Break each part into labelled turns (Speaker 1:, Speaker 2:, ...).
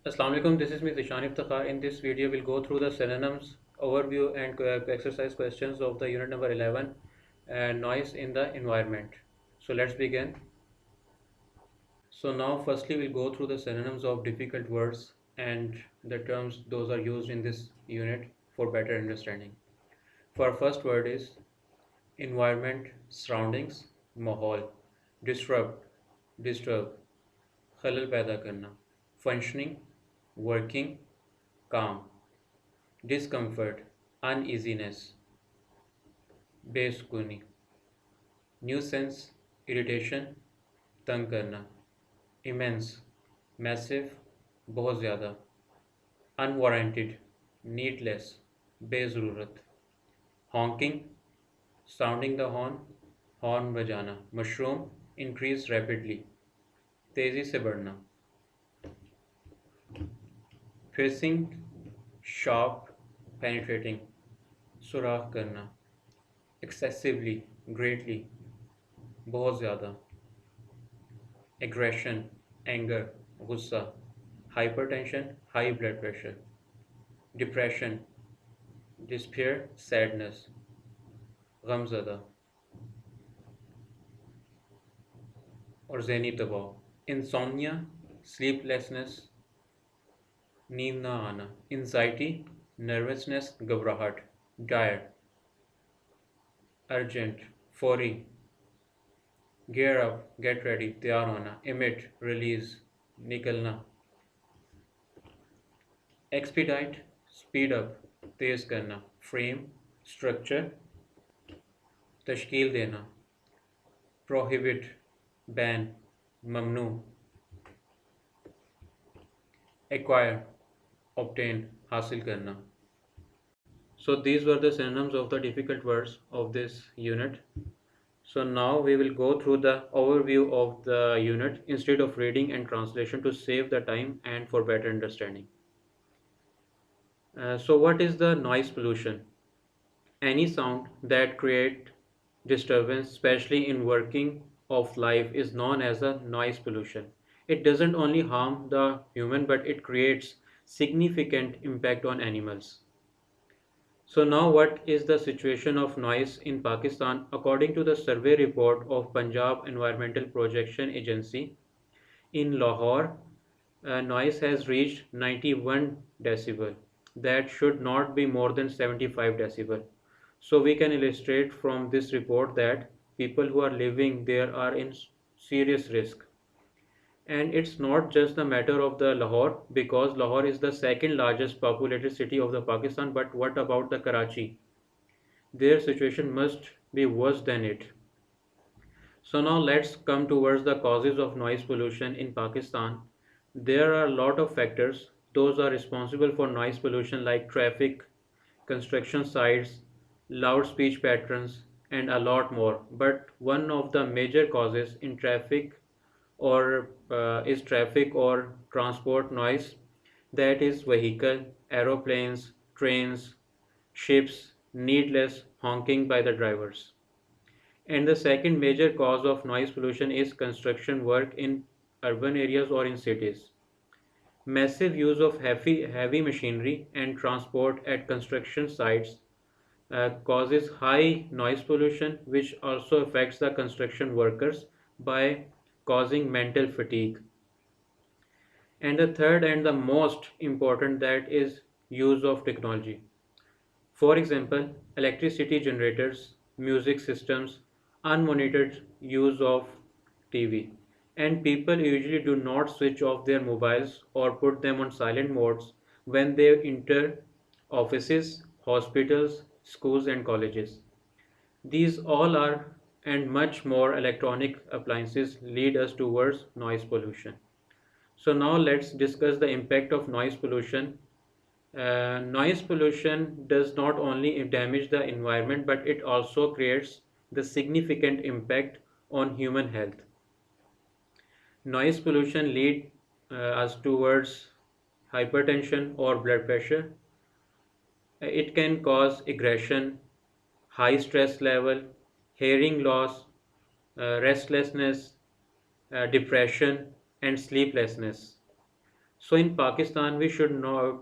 Speaker 1: Assalamu alaikum, this is me Zishan Iftikhar. In this video, we'll go through the synonyms, overview, and exercise questions of the unit number 11, noise in the environment. So let's begin. So now, firstly, we'll go through the synonyms of difficult words and the terms those are used in this unit for better understanding. For our first word is environment, surroundings, माहौल, disrupt, disturb, खलल पैदा करना, functioning, working, calm, discomfort, uneasiness, बेसुकूनी, nuisance, irritation, तंग करना, immense, massive, बहुत ज़्यादा, unwarranted, needless, बेज़रूरत, honking, sounding the horn, horn बजाना, mushroom, increase rapidly, तेज़ी से बढ़ना, piercing, sharp, penetrating, सुराख करना, excessively, greatly, बहुत ज़्यादा, aggression, anger, गुस्सा, hypertension, high blood pressure, depression, despair, sadness, गमज़दा और ज़हनी दबाव, insomnia, sleeplessness, नींद ना आना, anxiety, nervousness, घबराहट, dire, urgent, फौरी, gear up, get ready, तैयार होना, emit, release, निकलना, expedite, speed up, तेज़ करना, frame, structure, तश्कील देना, prohibit, ban, ममनू, acquire, obtain, हासिल करना. So these were the synonyms of the difficult words of this unit. So now we will go through the overview of the unit instead of reading and translation to save the time and for better understanding. So what is the noise pollution? Any sound that create disturbance, especially in working of life, is known as a noise pollution. It doesn't only harm the human, but it creates significant impact on animals. So now what is the situation of noise in Pakistan? According to the survey report of Punjab Environmental Projection Agency, in Lahore, noise has reached 91 decibel. That should not be more than 75 decibel. So we can illustrate from this report that people who are living there are in serious risk. And it's not just the matter of the Lahore, because Lahore is the second largest populated city of the Pakistan, but what about the Karachi? Their situation must be worse than it. So now let's come towards the causes of noise pollution in Pakistan. There are a lot of factors. Those are responsible for noise pollution like traffic, construction sites, loud speech patterns, and a lot more. But one of the major causes in traffic or is traffic or transport noise, that is vehicle, aeroplanes, trains, ships, needless honking by the drivers. And the second major cause of noise pollution is construction work in urban areas or in cities. Massive use of heavy machinery and transport at construction sites causes high noise pollution, which also affects the construction workers by causing mental fatigue. And the third and the most important, that is use of technology. For example, electricity generators, music systems, unmonitored use of TV. And people usually do not switch off their mobiles or put them on silent modes when they enter offices, hospitals, schools, and colleges. These all are and much more electronic appliances lead us towards noise pollution. So now let's discuss the impact of noise pollution. Noise pollution does not only damage the environment, but it also creates the significant impact on human health. Noise pollution lead us towards hypertension or blood pressure. It can cause aggression, high stress level, hearing loss, restlessness, depression, and sleeplessness. So in Pakistan, we should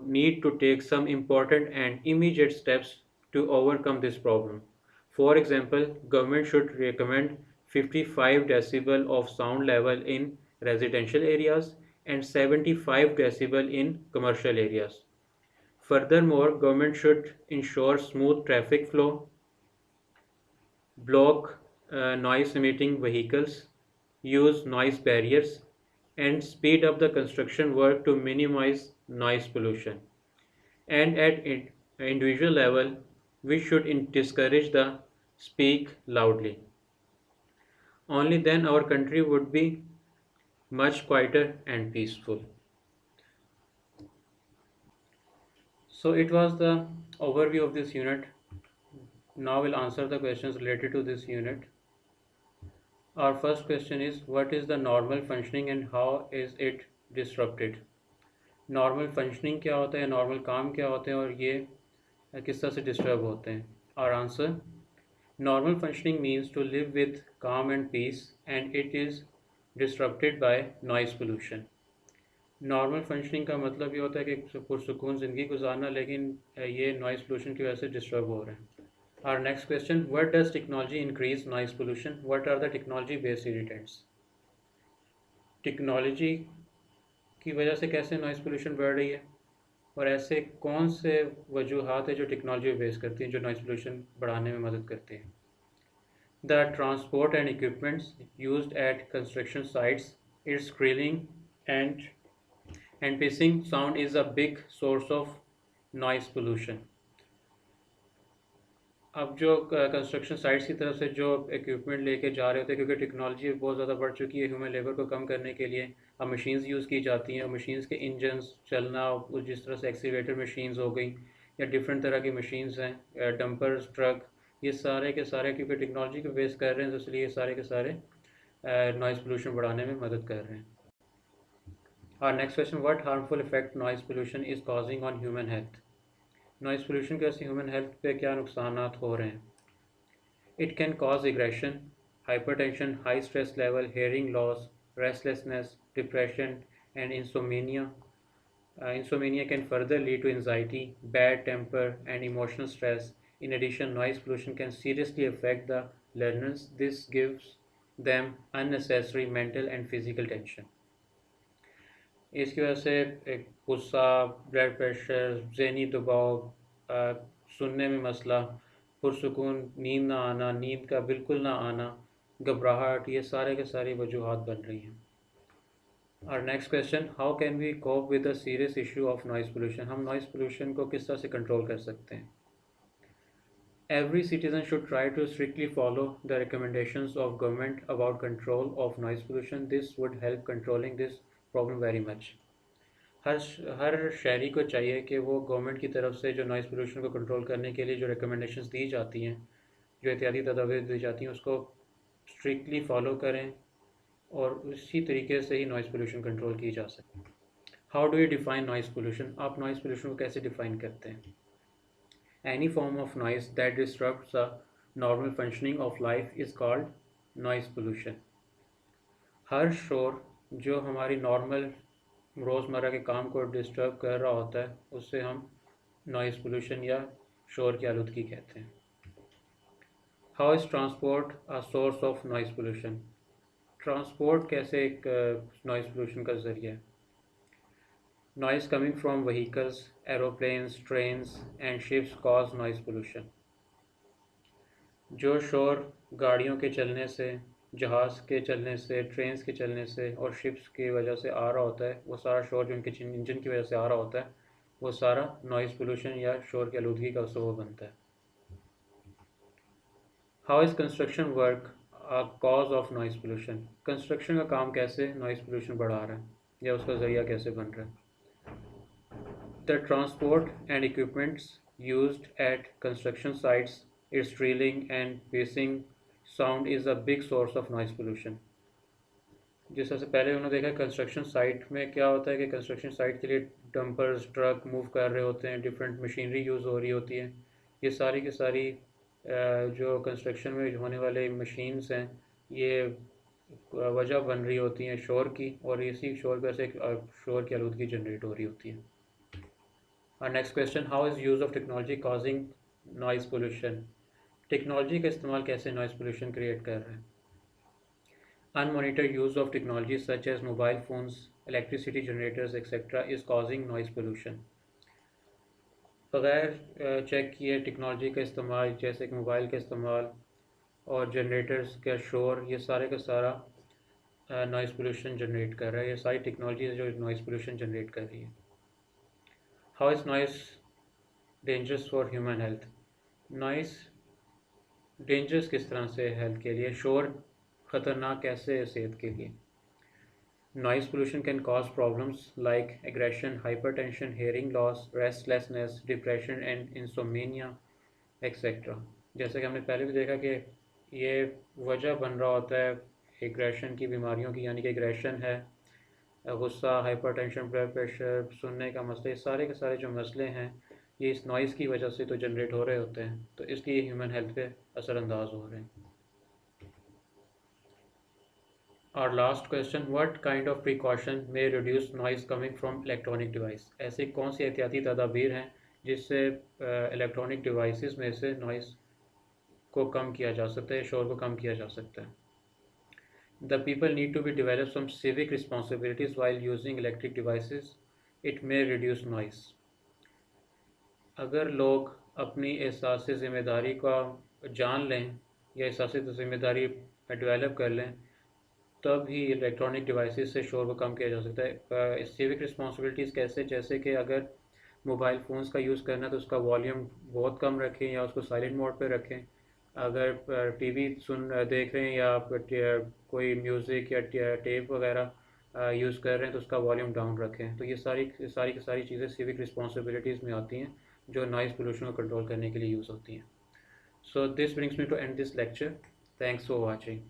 Speaker 1: need to take some important and immediate steps to overcome this problem. For example, government should recommend 55 decibel of sound level in residential areas and 75 decibel in commercial areas. Furthermore, government should ensure smooth traffic flow, block noise emitting vehicles, use noise barriers, and speed up the construction work to minimize noise pollution. And at individual level, we should discourage the speak loudly. Only then our country would be much quieter and peaceful. So it was the overview of this unit. Now we'll answer the questions related to this unit. Our first question is, what is the normal functioning and how is it disrupted? Normal functioning क्या होता है, normal काम क्या होते हैं और ये किस तरह से डिस्टर्ब होते हैं. और answer, normal functioning means to live with calm and peace and it is disturbed by noise pollution. Normal functioning का मतलब ये होता है कि पुरसुकून ज़िंदगी गुजारना, लेकिन ये नॉइज़ पोल्यूशन की वजह से डिस्टर्ब हो रहे हैं. Our next question, what does technology increase noise pollution? What are the technology based irritants? Technology की वजह से कैसे नॉइज़ पोल्यूशन बढ़ रही है और ऐसे कौन से वजूहात है जो टेक्नोलॉजी बेस करती हैं जो नॉइज़ पोल्यूशन बढ़ाने में मदद करते हैं. The transport and equipments used at construction sites, its drilling and piercing sound is a big source of noise pollution. अब जो कंस्ट्रक्शन साइट्स की तरफ से जो इक्विपमेंट लेके जा रहे होते हैं, क्योंकि टेक्नोलॉजी बहुत ज़्यादा बढ़ चुकी है, ह्यूमन लेबर को कम करने के लिए अब मशीन्स यूज़ की जाती हैं. मशीन्स के इंजन्स चलना, जिस तरह से एक्सीवेटर मशीन्स हो गई या डिफरेंट तरह की मशीन्स हैं, डंपर्स, ट्रक, ये सारे के सारे क्योंकि टेक्नोलॉजी को बेस कर रहे हैं, तो इसलिए ये सारे के सारे नॉइज़ पोल्यूशन बढ़ाने में मदद कर रहे हैं. और next question, what harmful effect noise pollution is causing on human health. Noise pollution के वजह ह्यूमन हेल्थ पे क्या नुकसान हो रहे हैं. It can cause aggression, hypertension, high stress level, hearing loss, restlessness, depression and insomnia. Insomnia can further lead to anxiety, bad temper, and emotional stress. In addition, noise pollution can seriously affect the learners. This gives them unnecessary mental and physical tension. इसकी वजह से एक गुस्सा, blood pressure, ज़हनी दबाव, सुनने में मसला, पुरसुकून नींद ना आना, नींद का बिल्कुल ना आना, घबराहट, ये सारे के सारी वजूहात बन रही हैं. और next question, how can we cope with the serious issue of noise pollution. हम नॉइज़ पोल्यूशन को किस तरह से कंट्रोल कर सकते हैं. Every citizen should try to strictly follow the recommendations of government about control of noise pollution. This would help controlling this problem very much. हर शहरी को चाहिए कि वो गवर्नमेंट की तरफ से जो नॉइज़ पोल्यूशन को कंट्रोल करने के लिए जो रिकमेंडेशंस दी जाती हैं, जो एहतियाती तदाबीर दी जाती हैं, उसको स्ट्रिक्टली फॉलो करें और उसी तरीके से ही नॉइज़ पोल्यूशन कंट्रोल की जा सके. How do you define noise pollution. आप नॉइज़ पोल्यूशन को कैसे डिफ़ाइन करते हैं. Any form of noise that disturbs the normal functioning of life is called noise pollution. हर शोर जो हमारी नॉर्मल रोज़मर्रा के काम को डिस्टर्ब कर रहा होता है, उससे हम नॉइज़ पोल्यूशन या शोर की आलूदगी कहते हैं. How is transport a source of noise pollution. Transport कैसे एक नॉइज़ पोल्यूशन का ज़रिया है. Noise coming from vehicles, aeroplanes, trains and ships cause noise pollution. जो शोर गाड़ियों के चलने से, जहाज़ के चलने से, ट्रेन्स के चलने से और शिप्स की वजह से आ रहा होता है, वो सारा शोर जो उनके इंजन की वजह से आ रहा होता है, वो सारा नॉइज़ पोल्यूशन या शोर की आलूदगी का सबब बनता है. How is construction work a cause of noise pollution. Construction का काम कैसे नॉइज़ पोल्यूशन बढ़ा रहा है या उसका ज़रिया कैसे बन रहा है. The transport and equipments used at construction sites, its drilling and pacing sound is a big source of noise pollution. जिस तरह से पहले उन्होंने देखा कंस्ट्रक्शन साइट में क्या होता है कि कंस्ट्रक्शन साइट के लिए डंपर्स, ट्रक मूव कर रहे होते हैं, डिफरेंट मशीनरी यूज़ हो रही होती है. ये सारी की सारी जो कंस्ट्रक्शन में होने वाले मशीन्स हैं, ये वजह बन रही होती हैं शोर की, और इसी शोर की वजह से शोर की आलूदगी जनरेट हो रही होती है। और next question, how is use of technology causing noise pollution? Technology का इस्तेमाल कैसे नॉइज़ पोल्यूशन क्रिएट कर रहा है? Unmonitored use of technologies such as mobile phones, electricity generators, etc. is causing noise pollution. बगैर चेक किए टेक्नोलॉजी का इस्तेमाल, जैसे कि मोबाइल का इस्तेमाल और जनरेटर्स का शोर, ये सारे का सारा नॉइज़ पोल्यूशन जनरेट कर रहा है। ये सारी टेक्नोलॉजी है जो नॉइज़ पोल्यूशन जनरेट कर रही है। How is noise dangerous for human health? Noise dangerous किस तरह से हेल्थ के लिए? शोर ख़तरनाक कैसे है सेहत के लिए? Noise pollution can cause problems like aggression, hypertension, hearing loss, restlessness, depression and insomnia, etc. जैसे कि हमने पहले भी देखा कि ये वजह बन रहा होता है एग्रेशन की बीमारियों की, यानी कि एग्रेशन है गुस्सा, हाइपरटेंशन, ब्लड प्रेशर, सुनने का मसला, ये सारे के सारे जो मसले हैं ये इस नॉइज़ की वजह से तो जनरेट हो रहे होते हैं, तो इसलिए ह्यूमन हेल्थ पे असरअंदाज हो रहे हैं। और last question, what kind of precaution may reduce noise coming from electronic device? ऐसी कौन सी एहतियाती तदाबीर हैं जिससे इलेक्ट्रॉनिक डिवाइसेस में से नॉइज़ को कम किया जा सकता है, शोर को कम किया जा सकता है? The people need to be develop some civic responsibilities while using electric devices, it may reduce noise. अगर लोग अपनी एहसास ज़िम्मेदारी का जान लें या एहसास ज़िम्मेदारी डेवलप कर लें, तब ही इलेक्ट्रॉनिक डिवाइसेस से शोर को कम किया जा सकता है। सिविक रिस्पॉन्सिबिलिटीज़ कैसे? जैसे कि अगर मोबाइल फ़ोन्स का यूज़ करना है तो उसका वॉल्यूम बहुत कम रखें या उसको साइलेंट मोड पे रखें। अगर टीवी देख रहे हैं या कोई म्यूज़िक या टेप वगैरह यूज़ कर रहे हैं तो उसका वॉल्यूम डाउन रखें। तो ये सारी सारी की सारी चीज़ें सिविक रिस्पॉन्सिबिलिटीज़ में आती हैं जो नॉइज़ पोल्यूशन को कंट्रोल करने के लिए यूज़ होती हैं। So this brings me to end this lecture. Thanks for watching.